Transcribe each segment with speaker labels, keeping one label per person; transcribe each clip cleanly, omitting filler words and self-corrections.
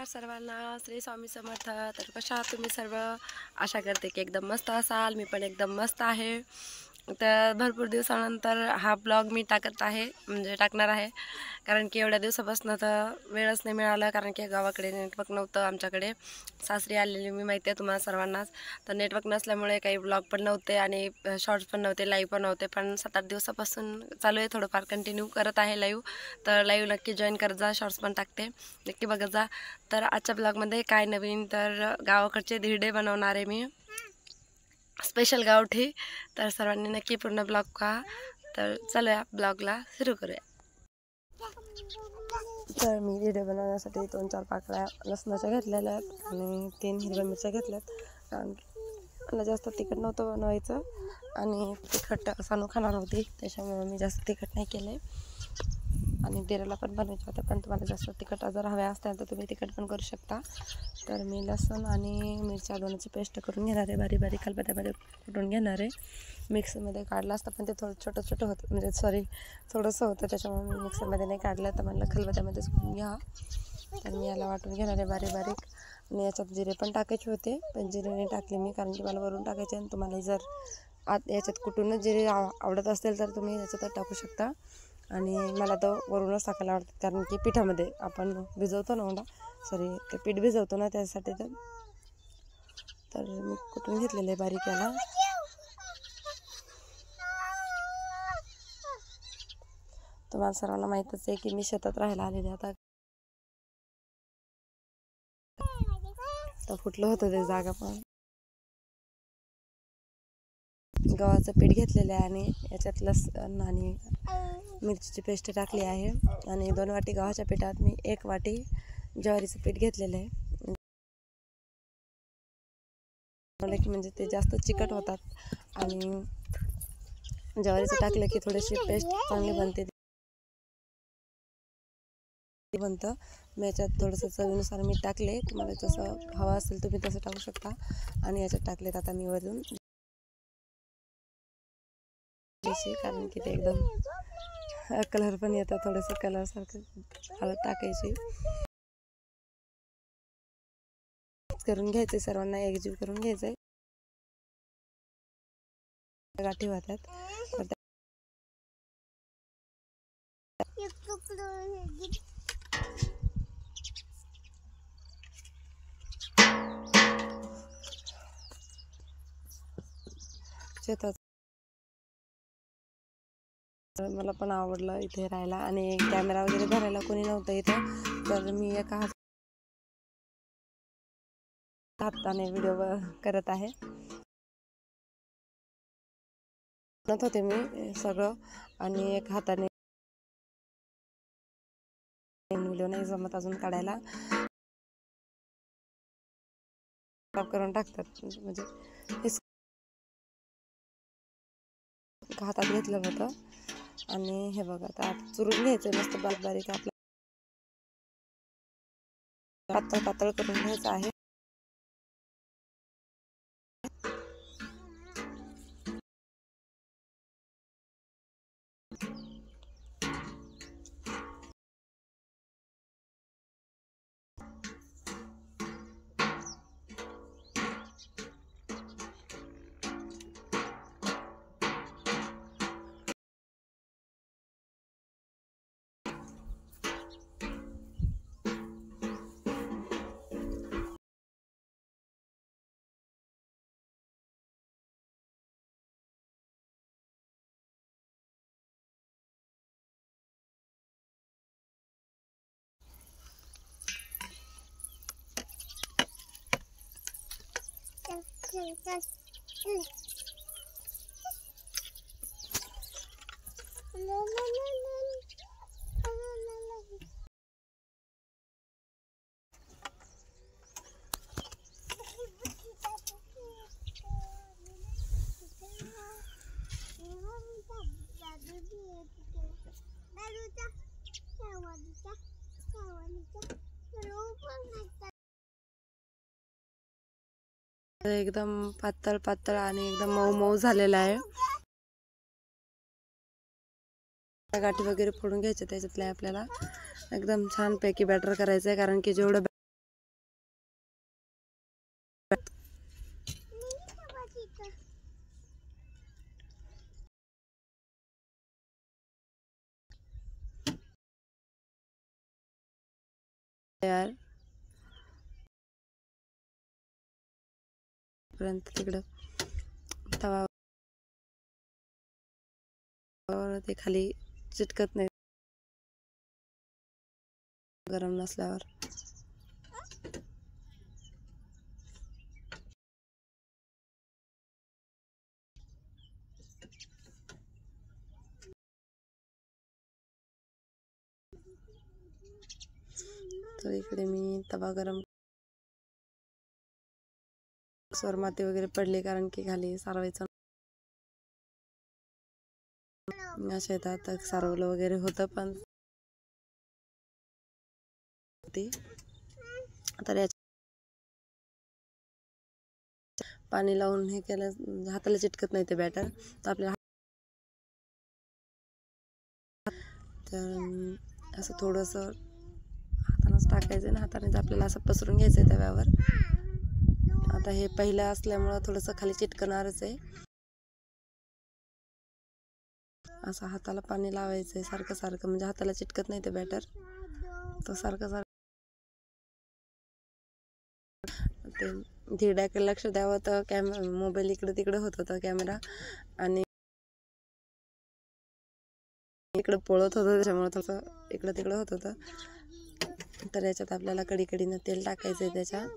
Speaker 1: नमस्कार सर्वांना, श्री स्वामी समर्थ। तर कशा आहात तुम्ही सर्व? आशा करते की एकदम मस्त असाल। मी पण एकदम मस्त आहे। तर भरपूर दिवसानंतर हा ब्लॉग मी टाकणार आहे, कारण की एवढ्या दिवसापासून तर वेळच नाही मिळाला, कारण की गावाकडे नेटवर्क नव्हतं। आमच्याकडे सासरी आलेली मी माहिती आहे तुम्हाला सर्वांनाच। तर नेटवर्क नसल्यामुळे काही ब्लॉग पण नव्हते आणि शॉर्ट्स पण नव्हते, लाईव्ह पण नव्हते। पण 7-8 दिवसापासून चालू आहे, थोडंफार कंटिन्यू करत आहे लाईव्ह। तर लाईव्ह नक्की जॉईन करत जा, शॉर्ट्स पण टाकते, नक्की बघत जा। तर आजच्या ब्लॉगमध्ये काय नवीन, तर गावाकडचे धिरडे बनवणार आहे मी, स्पेशल गावठी। तर सर्वांनी नक्की पूर्ण ब्लॉग पहा। तर चला ब्लॉगला सुरू करूया। तर मी धिरडे बनवण्यासाठी 2-4 पाकळ्या लसणाच्या घेतलेल्या आहेत आणि 3 हिरव्या मिरच्या घेतल्यात, कारण मला जास्त तिखट नव्हतं बनवायचं आणि तिखट सानू खाणार होती, त्याच्यामुळे मी जास्त तिखट नाही केलं आहे। आणि दिराला पण बनवायचं होतं, पण तुम्हाला जास्त तिखट जर हव्या असतील तर तुम्ही तिखट पण करू शकता। तर मी लसूण आणि मिरच्या दोन्हीची पेस्ट करून घेणार आहे, बारीक बारीक खलबत्त्यामध्ये कुटून घेणार आहे। मिक्सरमध्ये काढलं असतं पण ते थोडं छोटं होतं, म्हणजे थोडंसं होतं, त्याच्यामुळे मी मिक्सरमध्ये नाही काढलं, तर मला खलबत्त्यामध्येच करून घ्या। तर मी याला वाटून घेणार आहे बारीक बारीक। आणि याच्यात जिरे पण टाकायचे होते, पण जिरे नाही टाकले मी, कारण की मला वरून टाकायचे। आणि तुम्हाला जर याच्यात कुठूनच जिरे आवडत असेल तर तुम्ही याच्यात टाकू शकता। आणि मला तर वरूनच टाकायला आवडतं, कारण की पिठामध्ये आपण भिजवतो ना ते पीठ भिजवतो ना, त्यासाठी तर मी कुठून घेतलेलं आहे बारीक याला। तुम्हाला सर्वांना माहीतच आहे की मी शेतात राहायला आलेले, आता फुटलं होतं ते जागा, पण गव्हाचं पीठ घेतलेलं आहे आणि याच्यात लसूण आणि मिरचीची पेस्ट टाकली आहे। आणि 2 वाटी गव्हाच्या पिठात मी 1 वाटी ज्वारीचं पीठ घेतलेलं आहे, म्हणजे ते जास्त चिकट होतात। आणि ज्वारीचं टाकलं की थोडीशी पेस्ट चांगली बनते। मी याच्यात थोडंसं चवीनुसार मीठ टाकले, तुम्हाला जसं हवं असेल तुम्ही तसं टाकू शकता। आणि याच्यात टाकलेत आता मी वरून, कारण की ते एकदम कलर पण येतं, थोडंसं कलरसारखं हळद टाकायची, करून घ्यायचे, सर्वांना एकजीव करून घ्यायचंय। गाठी होतात शेतात। मला पण आवडलं इथे राहायला, आणि कॅमेरा वगैरे धरायला कोणी नव्हतं इथं, तर मी एका हाताने व्हिडिओ करत आहे। बनत होते मी सगळं, आणि एक हाताने व्हिडिओ नाही जमत अजून काढायला, स्टॉप करून टाकतात। म्हणजे हातात घेतलं होतं, आणि हे बघा आता चुरून घ्यायचं मस्त बारीक बारीक, आपलं पातळ करून घ्यायचं आहे। एकदम पातळ आणि एकदम मऊ मऊ झालेला आहे। गाठी वगैरे फोडून घ्यायचे, त्याच्यातले आपल्याला एकदम छान पैकी बॅटर करायचं आहे, कारण की जेवढं तयार पर्यंत तिकडं तवा ते खाली चिटकत नाही गरम नसल्यावर. तर इकडे मी तवा गरम स्वर माती वगैरे पडले कारण की खाली सारवायचं शेतात सारवलं वगैरे होतं पण ते तर याच्या पाणी लावून हे केलं हाताला चिटकत नाही ते बॅटर तर आपल्या तर असं थोडंसं हातानेच टाकायचं ना हाताने आपल्याला असं पसरून घ्यायचं आहे तव्यावर. आता हे पहिलं असल्यामुळं थोडंसं खाली चिटकणारच आहे. असं हाताला पाणी लावायचं आहे सारखं सारखं म्हणजे हाताला चिटकत नाही ते बॅटर. तर सारखं सारखं ते धीरड्याकडे लक्ष द्यावं तर मोबाईल इकडे तिकडे होत होता कॅमेरा आणि इकडं पळत होतं त्याच्यामुळे थोडंसं इकडं तिकडं होत होतं. तर याच्यात आपल्याला कडीकडीनं तेल टाकायचं आहे त्याच्यात.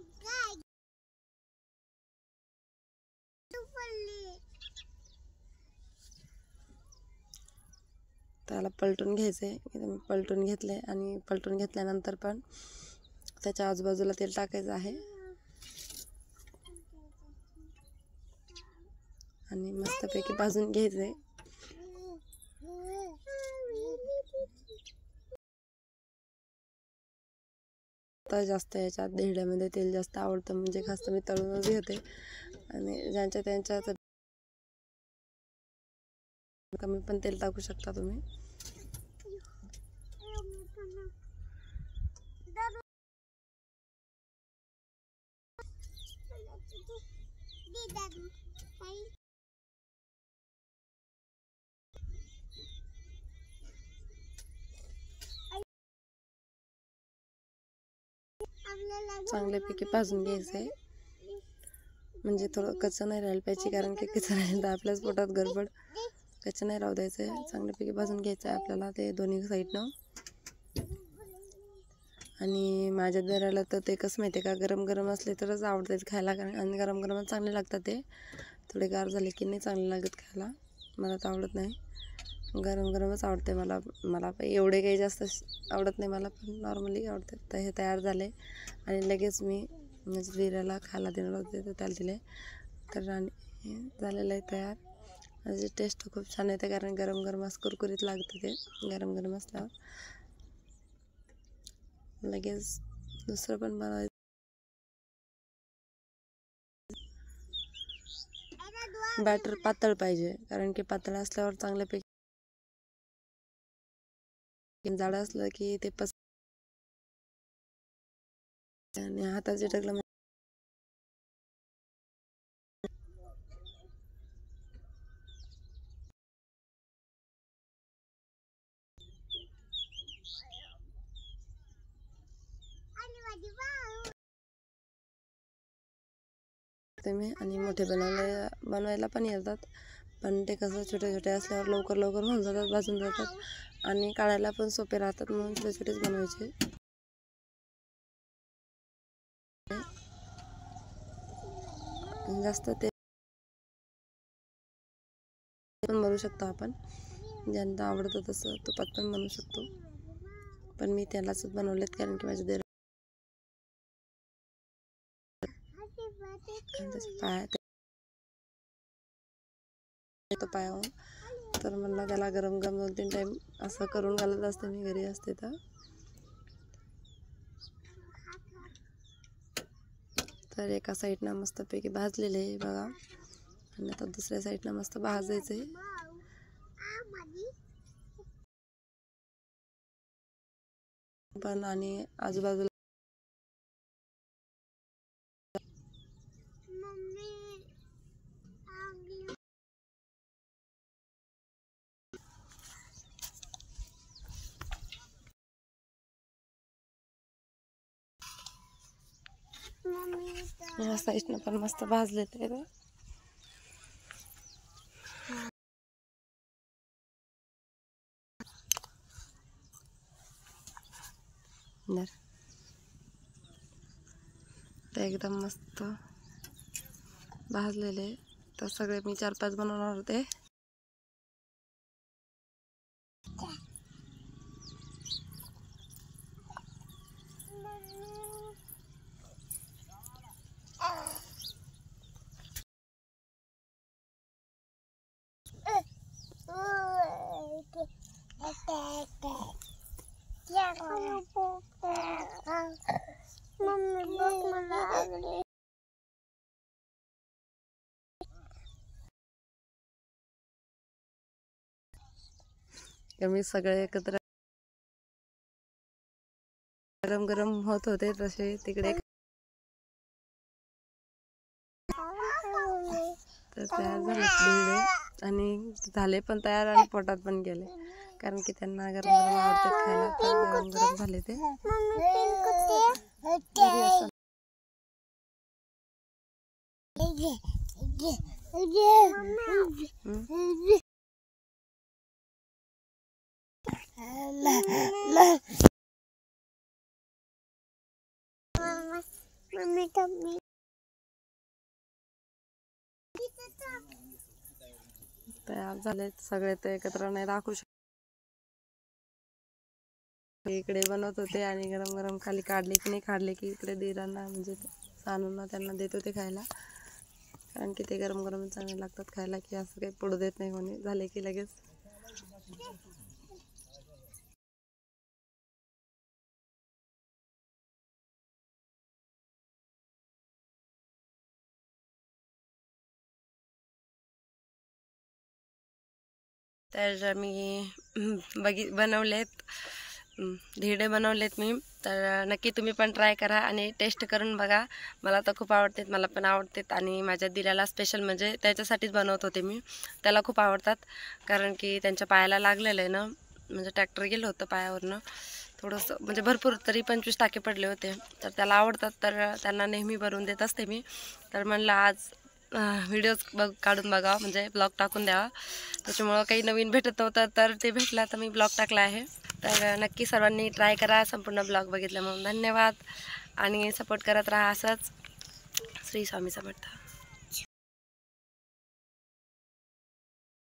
Speaker 1: त्याला पलटून घ्यायचं आहे. पलटून घेतले आणि पलटून घेतल्यानंतर पण त्याच्या आजूबाजूला तेल टाकायचं आहे आणि मस्तपैकी भाजून घ्यायचं आहे. तर जास्त याच्यात धिरड्यामध्ये तेल जास्त आवडतं म्हणजे खास मी तळूनच घेते आणि ज्यांच्या त्यांच्या कमी पण तेल टाकू शकता तुम्ही. चांगल्यापैकी भाजून घ्यायचं आहे म्हणजे थोडं कच्चं नाही राहिलं पाहिजे कारण की कच्चं राहिलं तर आपल्याच पोटात गडबड. कच्चं नाही राहू द्यायचं आहे. चांगल्यापैकी भाजून घ्यायचं आहे आपल्याला ते दोन्ही साईडनं. आणि माझ्या दराला तर ते कसं माहिती आहे का गरम गरम असले तरच आवडतात खायला कारण आणि गरम गरमच चांगले लागतात ते. थोडे गार झाले की नाही चांगले लागत खायला. मला तर आवडत नाही गरम गरमच आवडते मला. मला एवढे काही जास्त आवडत नाही मला पण नॉर्मली आवडते. तर हे तयार झाले आणि लगेच मी म्हणजे दिराला खायला देणार होते तर त्याला दिले. तर आणि हे झालेलं आहे तयार. त्याची टेस्ट खूप छान येते कारण गरम गरम असं कुरकुरीत लागतं ते गरम गरम असल्यावर. लगेच दुसरं पण बनवायचं. बॅटर पातळ पाहिजे कारण की पातळ असल्यावर चांगल्यापैकी जाड असलं की ते आणि हातात चिटकलं तुम्ही. आणि मोठे बनवायला पण येतात पण ते कसं छोटे छोटे असल्यावर लवकर लवकर होऊन जातात भाजून जातात आणि काढायला पण सोपे राहतात म्हणून छोटे छोटेच बनवायचे. जास्त ते पण बनवू शकतो आपण ज्यांना आवडतं तसं तुपात पण बनवू शकतो पण मी त्यालाच बनवलेत कारण की माझ्या दर पाया तो पायाहून तर मला त्याला गरम गरम 2-3 टाईम असं करून घालत असते मी घरी असते तर. तर एका साईडनं मस्तपैकी भाजलेले आहे बघा आणि आता दुसऱ्या साईडनं मस्त भाजायचं आहे पण. आणि आजूबाजूला या साईडनं पण मस्त भाजले ते एकदम मस्त भाजलेले. तर सगळे मी 4-5 बनवणार होते. मी सगळे एकत्र गरम गरम होत होते तसे तिकडे तर तयार झाले धिरडे आणि झाले पण तयार आणि पोटात पण गेले, कारण की त्यांना गरम गरम आवडतात खायला. तर गरम गरम झाले ते. तयार झाले सगळे, ते एकत्र नाही दाखवू शकत. इकडे बनवत होते आणि गरम गरम खाली काढले की नाही, काढले की इकडे दिरांना म्हणजे सानूंना त्यांना देत होते खायला, कारण की ते गरम गरम चांगले लागतात खायला, की असं काही पडू देत नाही कोणी. झाले की लगेच तर मी बनवलेत धिरडे बनवलेत मी. तर नक्की तुम्ही पण ट्राय करा आणि टेस्ट करून बघा. मला तर खूप आवडतात, मला पण आवडतात आणि माझ्या दिराला स्पेशल म्हणजे त्याच्यासाठीच बनवत होते मी. त्याला खूप आवडतात, कारण की त्यांच्या पायाला लागलेलं आहे ना, म्हणजे ट्रॅक्टर गेलं होतं पायावरनं थोडंसं, म्हणजे भरपूर तरी 25 टाके पडले होते. तर त्याला आवडतात, तर त्यांना नेहमी बनवून देत असते मी. तर म्हणलं आज व्हिडिओज काढून बघा, म्हणजे ब्लॉग टाकून द्यावा. त्याच्यामुळं काही नवीन भेटत नव्हतं, तर ते भेटलं तर मी ब्लॉग टाकला आहे. तर नक्की सर्वांनी ट्राय करा. संपूर्ण ब्लॉग बघितलं म्हणून धन्यवाद आणि सपोर्ट करत राहा असंच. श्री स्वामी समर्थ.